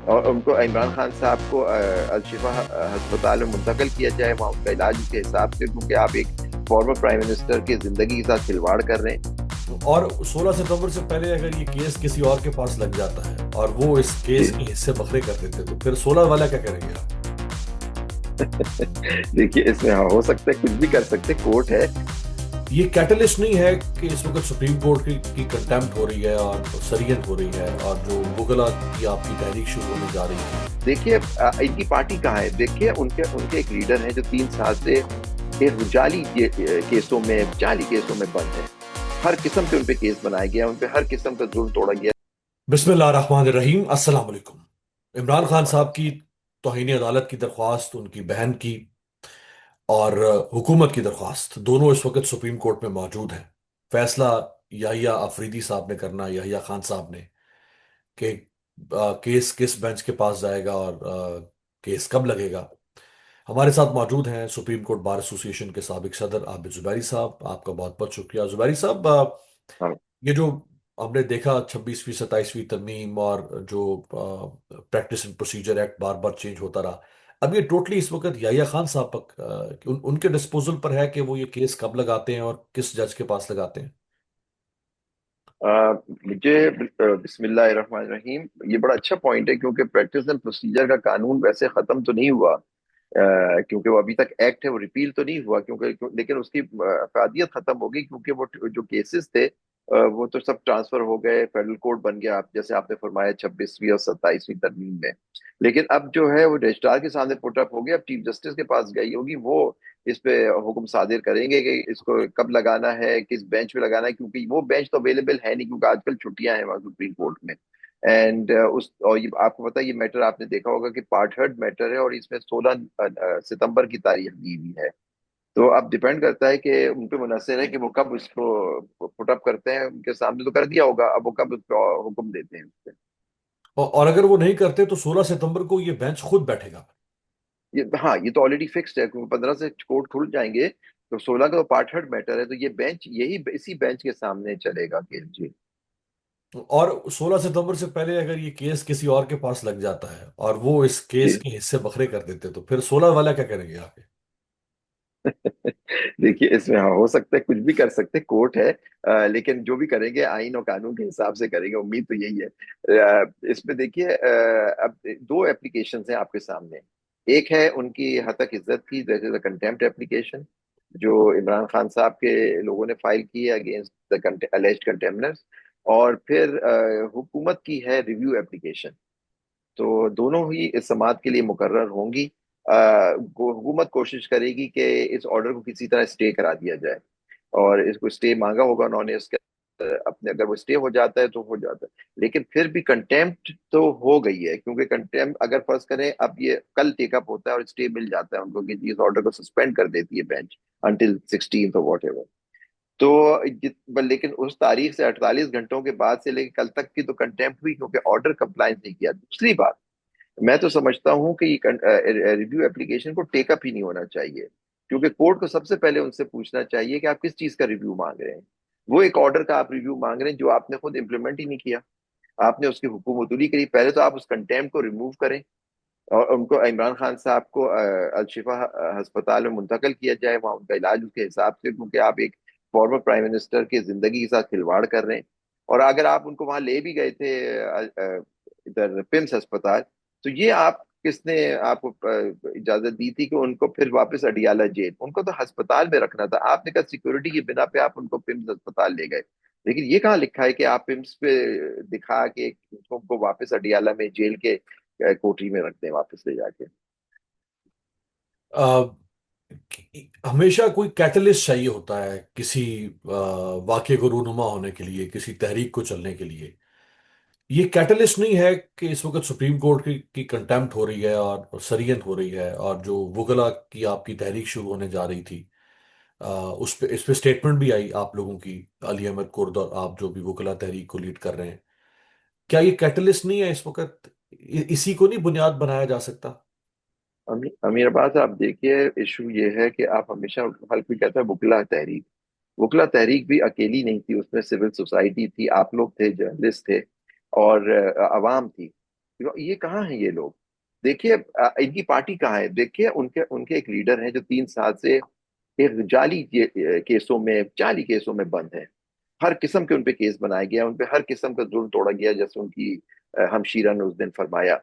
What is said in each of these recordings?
और उनको इमरान खान साहब को अल-शिफा अस्पताल में मुंतकिल किया जाए, वहाँ उनका इलाज के हिसाब से, क्योंकि आप एक फॉर्मर प्राइम मिनिस्टर की जिंदगी के साथ खिलवाड़ कर रहे हैं। और 16 सितंबर से पहले अगर ये केस किसी और के पास लग जाता है और वो इस केस जी। के हिस्से बखरे कर देते तो फिर 16 वाला क्या करेंगे आप? देखिए, इसमें हाँ, हो सकता है, कुछ भी कर सकते, कोर्ट है। ये कैटलिस्ट नहीं है कि इस वक्त सुप्रीम कोर्ट की कंटेम्प्ट हो रही है और सरीयत हो रही है और जो मुगला की आपकी तहरीक शुरू होने जा रही है। देखिए, इनकी पार्टी कहाँ है? देखिए, उनके उनके एक लीडर हैं जो 3 साल से एक जाली केसों में, जाली केसों में बंद है। हर किस्म के उनपे केस बनाया गया, उनपे हर किस्म का जुल्म तोड़ा गया। बिस्मिल्लाहिर्रहमानिर्रहीम, अस्सलाम वालेकुम। इमरान खान साहब की तौहीन अदालत की दरख्वास्त, उनकी बहन की और हुकूमत की दरख्वास्त दोनों इस वक्त सुप्रीम कोर्ट में मौजूद हैं। फैसला याहिया अफरीदी साहब ने करना, याहिया खान साहब ने, कि केस किस बेंच के पास जाएगा और केस कब लगेगा। हमारे साथ मौजूद हैं सुप्रीम कोर्ट बार एसोसिएशन के साबिक सदर आबिद जुबैरी साहब। आपका बहुत बहुत शुक्रिया जुबैरी साहब। हाँ। ये जो हमने देखा 26वीं 27वीं तरमीम और जो practice and procedure act bar bar change होता रहा, अब ये टोटली इस वक्त याहिया खान साहब पर उनके डिस्पोजल पर है कि वो ये केस कब लगाते हैं और किस जज के पास लगाते हैं। मुझे बिस्मिल्लाहिर्रहमानिर्रहीम, ये बड़ा अच्छा पॉइंट है, क्योंकि प्रैक्टिस एंड प्रोसीजर का कानून वैसे खत्म तो नहीं हुआ, क्योंकि वो अभी तक एक्ट है, वो रिपील तो नहीं हुआ, लेकिन उसकी अफादियत खत्म हो गई, क्योंकि वो जो केसेस थे, वो तो सब ट्रांसफर हो गए, फेडरल कोर्ट बन गया, आप जैसे आपने फरमाया 26वीं और 27वीं तरमीम में। लेकिन अब जो है वो रजिस्ट्रार के सामने पुट अप हो गया, अब चीफ जस्टिस के पास गई होगी, वो इस पे हुक्म सादिर करेंगे कि इसको कब लगाना है, किस बेंच पे लगाना है, क्योंकि वो बेंच तो अवेलेबल है नहीं, क्योंकि आजकल छुट्टियां हैं वहाँ सुप्रीम कोर्ट में। एंड उस और ये आपको पता है, ये मैटर आपने देखा होगा कि पार्ट हर्ड मैटर है, और इसमें 16 सितंबर की तारीख दी हुई है। तो अब डिपेंड करता है कि उन पे मुनहसर है कि वो कब उसको पुटअप करते हैं, उनके सामने तो कर दिया होगा, अब वो कब उसको हुक्म देते हैं उस पे। और अगर वो नहीं करते तो 16 सितंबर को ये बेंच खुद बैठेगा। ये, हाँ, ये तो ऑलरेडी फिक्स्ड है, क्योंकि 15 से कोर्ट खुल जाएंगे, तो 16 का तो पार्ट हर्ड मैटर है, तो ये बेंच यही इसी बेंच के सामने चलेगा केस। जी। और 16 सितंबर से पहले अगर ये केस किसी और के पास लग जाता है और वो इस केस जी। के हिस्से बखरे कर देते तो फिर 16 वाला क्या करेंगे आगे? देखिए, इसमें हाँ, हो सकता है, कुछ भी कर सकते, कोर्ट है। लेकिन जो भी करेंगे आइन और कानून के हिसाब से करेंगे, उम्मीद तो यही है। इसमें देखिए, अब दो एप्लीकेशन हैं आपके सामने। एक है उनकी हतक इज्जत की, that is a contempt application, जो इमरान खान साहब के लोगों ने फाइल की है अगेंस्ट द अलेज्ड कंटेमनर्स। और फिर हुकूमत की है रिव्यू एप्लीकेशन। तो दोनों ही इस समाअत के लिए मुकर्रर होंगी। हुकूमत कोशिश करेगी कि इस ऑर्डर को किसी तरह स्टे करा दिया जाए, और इसको स्टे मांगा होगा उन्होंने, इसके अपने, अगर वो स्टे हो जाता है तो हो जाता है। लेकिन फिर भी कंटेम्प्ट तो हो गई है, क्योंकि कंटेम्प्ट अगर फर्ज करें अब ये कल टेकअप होता है और स्टे मिल जाता है उनको, कि इस ऑर्डर को सस्पेंड कर देती है बेंच अंटिल 16th और वॉट एवर। तो लेकिन उस तारीख से 48 घंटों के बाद से लेकर कल तक की तो कंटेम्प्ट हुई, क्योंकि ऑर्डर कंप्लायंस नहीं किया। दूसरी बात, मैं तो समझता हूँ कि ये रिव्यू एप्लीकेशन को टेकअप ही नहीं होना चाहिए, क्योंकि कोर्ट को सबसे पहले उनसे पूछना चाहिए कि आप किस चीज का रिव्यू मांग रहे हैं। वो एक ऑर्डर का आप रिव्यू मांग रहे हैं जो आपने खुद इम्प्लीमेंट ही नहीं किया, आपने उसकी हुकूमतुली करी। पहले तो आप उस कंटेम्प्ट को रिमूव करें, और उनको, इमरान खान साहब को अल-शिफा अस्पताल में मुंतकिल किया जाए, वहाँ उनका इलाज उसके हिसाब से, क्योंकि आप एक फॉर्मर प्राइम मिनिस्टर की जिंदगी के साथ खिलवाड़ कर रहे हैं। और अगर आप उनको वहां ले भी गए थे, इधर पिम्स अस्पताल, तो ये आप किसने आपको इजाजत दी थी कि उनको फिर वापस अडियाला जेल, उनको तो अस्पताल में रखना था, आपने कहा सिक्योरिटी की बिना पे आप उनको पिम्स अस्पताल ले गए। लेकिन ये कहाँ लिखा है कि आप पिम्स पे दिखा के उनको वापस अडियाला में जेल के कोठरी में रखते हैं वापस ले जाके। अ, हमेशा कोई कैटलिस्ट चाहिए होता है किसी वाक्य को रूनुमा होने के लिए, किसी तहरीक को चलने के लिए। ये कैटलिस्ट नहीं है कि इस वक्त सुप्रीम कोर्ट की कंटेम्प्ट हो रही है और सरीयत हो रही है और जो वुगला की आपकी तहरीक शुरू होने जा रही थी, उस पे इस पे स्टेटमेंट भी आई आप लोगों की, अली अहमद कुर्द और आप जो भी वुगला तहरीक को लीड कर रहे हैं। क्या ये कैटलिस्ट नहीं है इस वक्त? इसी को नहीं बुनियाद बनाया जा सकता? अमीर अब्बास, आप देखिए, इशू ये है कि आप हमेशा, हर कोई कहता है वकला तहरीक, वकला तहरीक भी अकेली नहीं थी, उसमें सिविल सोसाइटी थी, आप लोग थे, जर्नलिस्ट थे, और अवाम थी। ये कहाँ है ये लोग? देखिए इनकी पार्टी कहाँ है? देखिए उनके उनके एक लीडर हैं जो 3 साल से एक केसों में, जाली केसों में बंद है। हर किस्म के उनपे केस बनाया गया, उनपे हर किस्म का जुल्म तोड़ा गया, जैसे उनकी हमशीरा ने उस दिन फरमाया।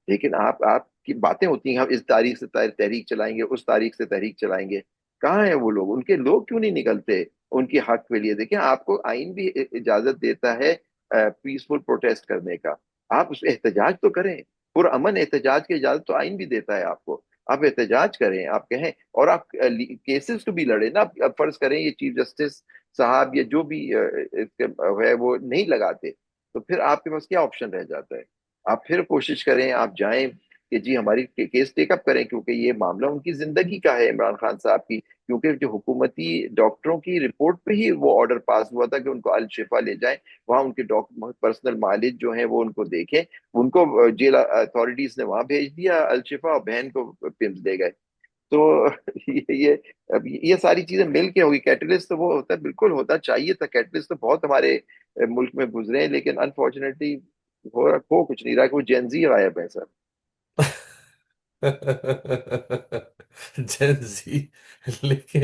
लेकिन आपकी बातें होती हैं, हम इस तारीख से तहरीक चलाएंगे, उस तारीख से तहरीक चलाएंगे। कहाँ है वो लोग? उनके लोग क्यों नहीं निकलते उनके हक के लिए? देखिए आपको आइन भी इजाजत देता है पीसफुल प्रोटेस्ट करने का। आप उस एहतजाज तो करें, पुरअमन एहतजाज की इजाजत तो आइन भी देता है आपको। आप एहतजाज करें, आप कहें, और आप केसेस को भी लड़े ना। अब फर्ज करें ये चीफ जस्टिस साहब या जो भी इसके है वो नहीं लगाते, तो फिर आपके पास क्या ऑप्शन रह जाता है? आप फिर कोशिश करें, आप जाएं कि जी हमारी केस टेकअप करें, क्योंकि ये मामला उनकी जिंदगी का है, इमरान खान साहब की। क्योंकि जो हुकूमती डॉक्टरों की रिपोर्ट पे ही वो ऑर्डर पास हुआ था कि उनको अल शिफा ले जाएं, वहां उनके डॉक्टर पर्सनल मालिक जो हैं वो उनको देखें। उनको जेल अथॉरिटीज ने वहां भेज दिया अल शिफा, और बहन को पिम्स दे गए। तो ये अब ये सारी चीजें मिल के होगी। कैटलिस्ट तो वो होता है, बिल्कुल होता चाहिए था कैटलिस्ट, तो बहुत हमारे मुल्क में गुजरे हैं, लेकिन अनफॉर्चुनेटली हो कुछ नहीं रहा कि वो जेनजी गायब है सर। जेन जी। लेकिन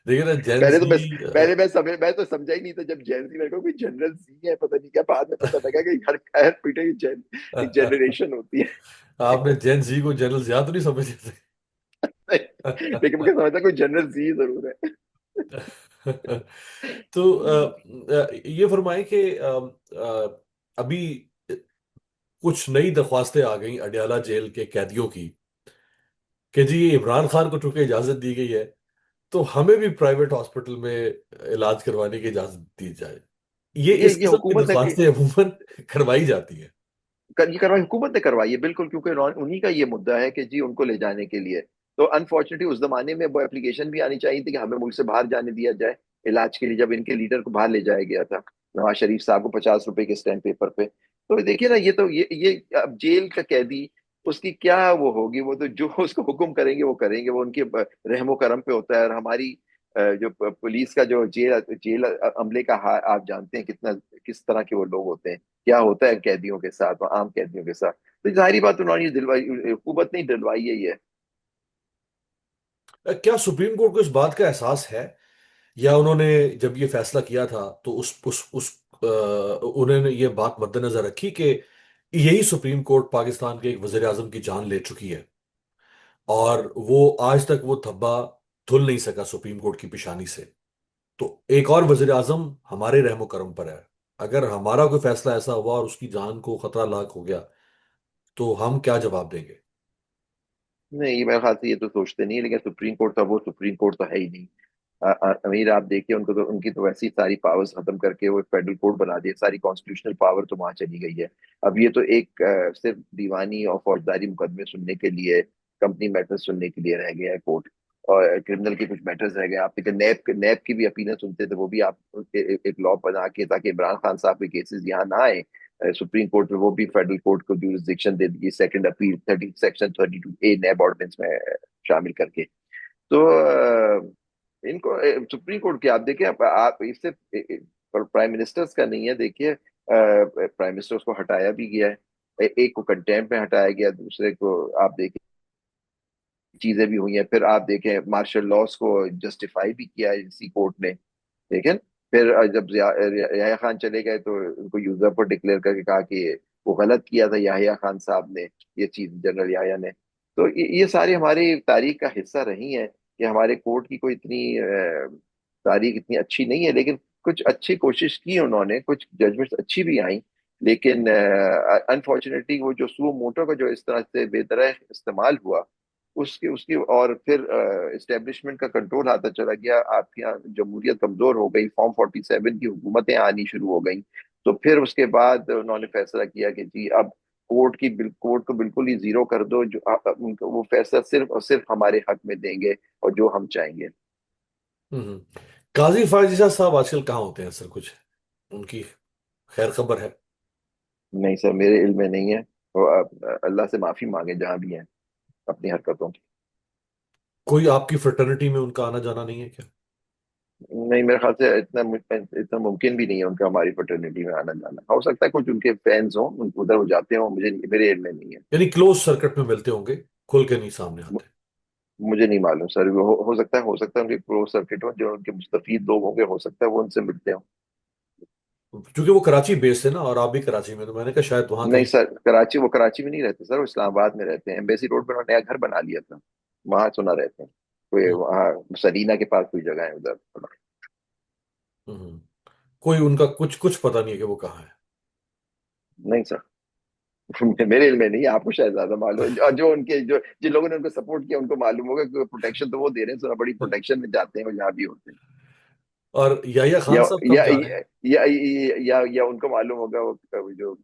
देखिए ना, जेन पहले तो मैं जी। पहले मैं तो समझा ही नहीं था जब जेनजी मेरे को कोई जनरल जी है, पता नहीं क्या। बाद में पता लगा कि हर हर पीढ़ी की एक जनरेशन होती आपने जेन जी को जनरल ज्यादा तो नहीं समझ है। लेकिन मुझे समझता कोई जनरल जी जरूर है। तो ये फरमाएं कि अभी कुछ नई दरख्वास्तें आ गई अडयाला जेल के कैदियों की, कि जी ये इमरान खान को चूंकि इजाजत दी गई है, तो हमें भी प्राइवेट हॉस्पिटल में इलाज करवाने की इजाजत दी जाए। ये इस ये किस्म की हुकूमत ने दरख्वास्तें अमूमन करवाई जाती है। ये कार्रवाई हुकूमत ने करवाई है बिल्कुल, क्योंकि उन्हीं का ये मुद्दा है कि जी उनको ले जाने के लिए। तो अनफॉर्चुनेटली उस जमाने में वो एप्लीकेशन भी आनी चाहिए थी कि हमें मुल्क से बाहर जाने दिया जाए इलाज के लिए, जब इनके लीडर को बाहर ले जाया गया था, नवाज शरीफ साहब को 50 रुपए के स्टैंप पेपर पे। तो देखिए ना, ये तो ये अब जेल का कैदी, उसकी क्या वो होगी? वो तो जो उसको हुक्म करेंगे वो करेंगे, वो उनके रहमो करम पे होता है। और हमारी जो पुलिस का जो जेल जेल अमले का आप जानते हैं कितना, किस तरह के वो लोग होते हैं, क्या होता है कैदियों के साथ और आम कैदियों के साथ। तो जाहिर बात उन्होंने दिलवाई, हुकूमत ने ही दिलवाई है ये। क्या सुप्रीम कोर्ट को इस बात का एहसास है, या उन्होंने जब ये फैसला किया था तो उस उन्होंने ये बात मद्देनजर रखी कि यही सुप्रीम कोर्ट पाकिस्तान के एक वजीर आजम की जान ले चुकी है, और वो आज तक वो धब्बा धुल नहीं सका सुप्रीम कोर्ट की पेशानी से? तो एक और वजीर आजम हमारे रहमो करम पर है। अगर हमारा कोई फैसला ऐसा हुआ और उसकी जान को खतरा लाक हो गया, तो हम क्या जवाब देंगे? नहीं, मेरे ख्याल से ये तो सोचते नहीं है, लेकिन सुप्रीम कोर्ट था वो, सुप्रीम कोर्ट तो है ही नहीं। अमीर आप देखिए, उनको तो उनकी तो वैसी सारी पावर्स खत्म करके वो फेडरल कोर्ट बना दिए, सारी कॉन्स्टिट्यूशनल पावर तो वहां चली गई है। अब ये तो एक सिर्फ दीवानी और फौजदारी मुकदमे सुनने के लिए, कंपनी मैटर्स सुनने के लिए रह गया है कोर्ट। और क्रिमिनल के कुछ मैटर्स रह गए। आप देखिए नैब की भी अपीलें सुनते थे, वो भी आप एक लॉ बना के, ताकि इमरान खान साहब के केसेस यहाँ ना आए सुप्रीम कोर्ट में, वो भी फेडरल कोर्ट को जुरिस्डिक्शन दे दी, सेकंड अपील 32A नैब ऑर्डिनेंस में शामिल करके। तो इनको सुप्रीम कोर्ट की आप देखिए, आप इससे प्राइम मिनिस्टर्स का नहीं है। देखिए प्राइम मिनिस्टर को हटाया भी गया है, एक को कंटेम्प्ट में हटाया गया, दूसरे को आप देखिए चीजें भी हुई हैं। फिर आप देखें मार्शल लॉस को जस्टिफाई भी किया है इसी कोर्ट ने। लेकिन फिर जब याह्या खान चले गए तो उनको यूजर पर डिक्लेयर करके कहा कि वो गलत किया था याह्या खान साहब ने, ये चीफ जनरल याह्या ने। तो ये सारी हमारी तारीख का हिस्सा रही है कि हमारे कोर्ट की कोई इतनी तारीख इतनी अच्छी नहीं है, लेकिन कुछ अच्छी कोशिश की उन्होंने, कुछ जजमेंट्स अच्छी भी आई। लेकिन अनफॉर्चुनेटली वो जो सुओ मोटो का जो इस तरह से बेतरह इस्तेमाल हुआ, उसकी उसकी और फिर इस्टेब्लिशमेंट का कंट्रोल आता चला गया। आपके यहाँ जमहूरियत कमजोर हो गई, फॉर्म 47 की हुकूमतें आनी शुरू हो गई। तो फिर उसके बाद उन्होंने फैसला किया कि जी अब कोर्ट को बिल्कुल ही जीरो कर दो, जो उनको वो फैसला सिर्फ और सिर्फ हमारे हक में देंगे और जो हम चाहेंगे। हम्म। काजी फायजीसा साहब आजकल कहाँ होते हैं सर? कुछ उनकी खैर खबर है? नहीं सर, मेरे इल्म में नहीं है। तो आप अल्लाह से माफी मांगे जहां भी हैं अपनी हरकतों की। कोई आपकी फ्रेटर्निटी में उनका आना जाना नहीं है क्या? नहीं, मेरे ख्याल से इतना मुमकिन भी नहीं है उनका हमारी फ्रेटर्निटी में आना जाना। हो सकता है कुछ उनके फैंस हों, उधर वो जाते हों, मुझे मेरे इल्म में नहीं है। यानी क्लोज सर्किट में मिलते होंगे, खुल के नहीं सामने मु- आते। मुझे नहीं मालूम सर, वो हो सकता है उनके क्लोज सर्किट हो, जो उनके मुस्तफीद लोग होंगे, हो सकता है वो उनसे मिलते हो। क्योंकि वो कराची बेस्ड है ना, और आप भी कराची में, तो मैंने कहा शायद वहां नहीं कहीं। सर, वो कराची में नहीं रहते सर, वो इस्लामाबाद में रहते हैं। एम्बेसी रोड पर उन्होंने नया घर बना लिया था, वहां सुना रहते हैं। कोई हम्म। वहाँ सरीना के पास कोई जगह है उधर। हम्म। कोई उनका कुछ कुछ पता नहीं है कि वो कहाँ है। नहीं सर, मेरे इल्म में नहीं है, आपको शायद ज्यादा मालूम है। जो उनके जो जिन लोगों ने उनको सपोर्ट किया उनको मालूम होगा कि प्रोटेक्शन तो वो दे रहे हैं, थोड़ा बड़ी प्रोटेक्शन में जाते हैं वो जहाँ भी होते हैं। और याहिया खान या साहब कब या जा रहे हैं? या उनको मालूम होगा, वो जो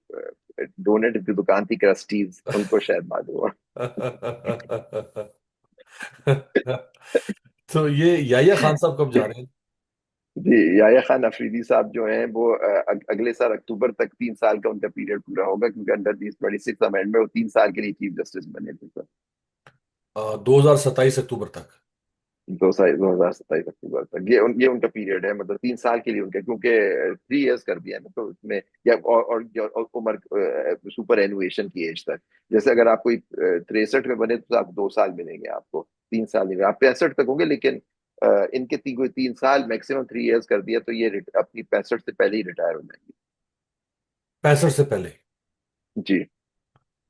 डोनेट की दुकान थी क्रस्टीज, उनको शायद मालूम होगा। तो ये याहिया खान साहब कब जा रहे हैं? जी, याया खान अफरीदी साहब जो हैं वो अगले साल अक्टूबर तक 3 साल का उनका पीरियड पूरा होगा, क्योंकि अंडर दी 26 अमेंडमेंट वो 3 साल के लिए चीफ जस्टिस बने थे सर। 2027 अक्टूबर तक। 2027 अक्टूबर तक ये उनका पीरियड है, मतलब 3 साल के लिए उनका, क्योंकि 3 इयर्स कर दिया है ना, तो उसमें या और उम्र सुपर एनुएशन की एज तक। जैसे अगर आप कोई 63 में बने तो आप 2 साल मिलेंगे आपको, 3 साल नहीं, आप 65 तक होंगे, लेकिन इनके कोई 3 साल, मैक्सिमम 3 इयर्स कर दिया तो ये अपनी 65 से पहले ही रिटायर हो जाएंगे। 65 से पहले। जी,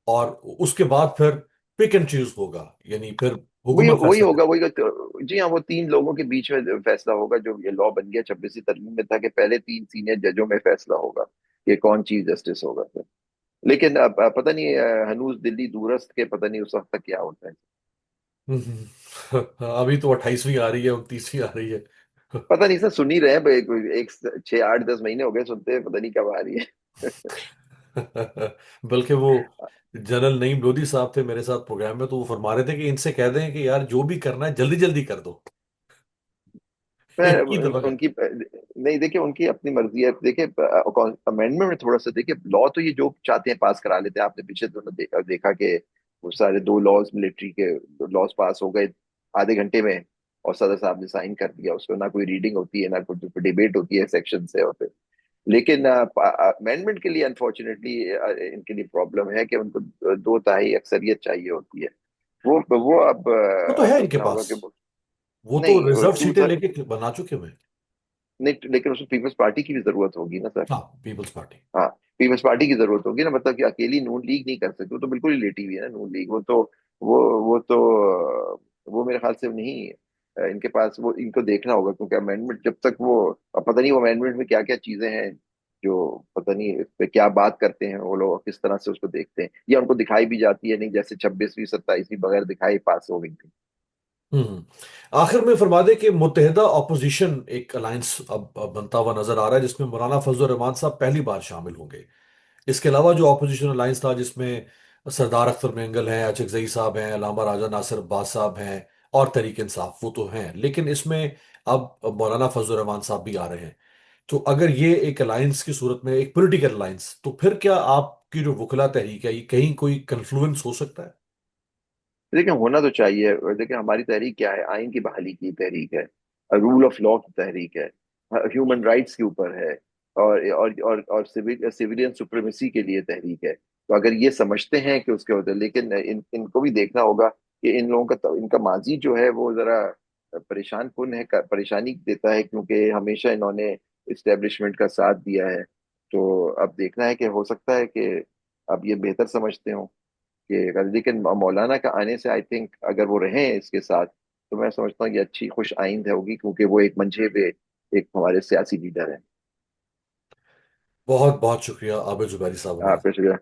और उसके बाद फिर पिक एंड चूज होगा, यानी फिर वही हुकूमत वही फैसला होगा, करेगी। जी हाँ, वो 3 लोगों के बीच में फैसला होगा। जो ये लॉ बन गया 26वीं तरमीम में था कि पहले 3 सीनियर जजों में फैसला होगा कि कौन चीफ जस्टिस होगा फिर। लेकिन अब पता नहीं, हनूज दिल्ली दूरस्थ के, पता नहीं उस वक्त तक क्या होता है। अभी तो 28वीं आ रही है, 29वीं आ रही है। पता नहीं सर, सुन ही रहे हैं भाई, कोई 6 8 10 महीने हो गए सुनते हैं, पता नहीं कब आ रही है। बल्कि वो जनरल नईम लोधी साहब थे मेरे साथ प्रोग्राम में, तो वो फरमा रहे थे कि इनसे कह दें कि यार जो भी करना है जल्दी जल्दी कर दो, मैं एक ही दफा कर। उनकी नहीं, देखिए उनकी अपनी मर्जी है। देखिए अमेंडमेंट में थोड़ा सा देखिए, लॉ तो ये जो चाहते हैं पास करा लेते हैं। आपने पीछे तो देखा कि वो सारे 2 लॉज मिलिट्री के लॉज पास हो गए आधे घंटे में, और सदर साहब ने साइन कर दिया उस पर। ना कोई रीडिंग होती है, ना कुछ डिबेट होती है सेक्शन से होते। लेकिन अमेंडमेंट के लिए अनफॉर्चुनेटली इनके लिए प्रॉब्लम है कि उनको 2 तिहाई अक्सरियत चाहिए होती है। वो अब वो तो है इनके देखना होगा पास, कि वो तो नहीं, रिजर्व टू सीटें लेके बना चुके हैं। नहीं, लेकिन उसमें पीपल्स पार्टी की भी जरूरत होगी ना सर। हाँ, पीपल्स पार्टी। हाँ, पीपल्स पार्टी की जरूरत होगी ना, मतलब कि अकेली नून लीग नहीं कर सकती, वो तो बिल्कुल ही लेटी हुई है ना नून लीग। वो वो तो वो मेरे ख्याल से नहीं, इनके पास वो, इनको देखना होगा, क्योंकि अमेंडमेंट जब तक वो, अब पता नहीं वो अमेंडमेंट में क्या क्या चीजें हैं जो, पता नहीं इस पे क्या बात करते हैं वो लोग, किस तरह से उसको देखते हैं, या उनको दिखाई भी जाती है नहीं, जैसे 26वीं 27वीं बगैर दिखाई पास हो गई थी। हम्म। आखिर में फरमा दे कि मुत्तहिदा ऑपोजिशन एक अलायंस अब बनता हुआ नजर आ रहा है, जिसमें मौलाना फजल रहमान साहब पहली बार शामिल होंगे। इसके अलावा जो ऑपोजिशन अलायंस था, जिसमें सरदार अख्तर मेंगल हैं, अचकजई साहब हैं, अल्लामा राजा नासिर अब्बास साहब हैं, और तहरीक इंसाफ, वो तो हैं, लेकिन इसमें अब मौलाना फजल रहमान साहब भी आ रहे हैं। तो अगर ये एक अलायंस की सूरत में, एक पॉलिटिकल अलायंस, तो फिर क्या आपकी जो वकला तहरीक है, ये कहीं कोई कन्फ्लुएंस हो सकता है? देखिए होना तो चाहिए। देखिए हमारी तहरीक क्या है, आइन की बहाली की तहरीक है, रूल ऑफ लॉ की तहरीक है, ह्यूमन राइट्स के ऊपर है, और सिविलियन सुप्रीमेसी के लिए तहरीक है। तो अगर ये समझते हैं कि उसके होते, लेकिन इनको भी देखना होगा कि इन लोगों का, इनका माजी जो है वो जरा परेशान कुन है, परेशानी देता है, क्योंकि हमेशा इन्होंने इस्टेब्लिशमेंट का साथ दिया है। तो अब देखना है कि हो सकता है कि अब ये बेहतर समझते हो कि, लेकिन मौलाना का आने से आई थिंक अगर वो रहे इसके साथ, तो मैं समझता हूँ ये अच्छी खुश आइंद होगी, क्योंकि वो एक मंझे पे एक हमारे सियासी लीडर है। बहुत बहुत शुक्रिया आबिद जुबैरी साहब, हमारे आपका शुक्रिया।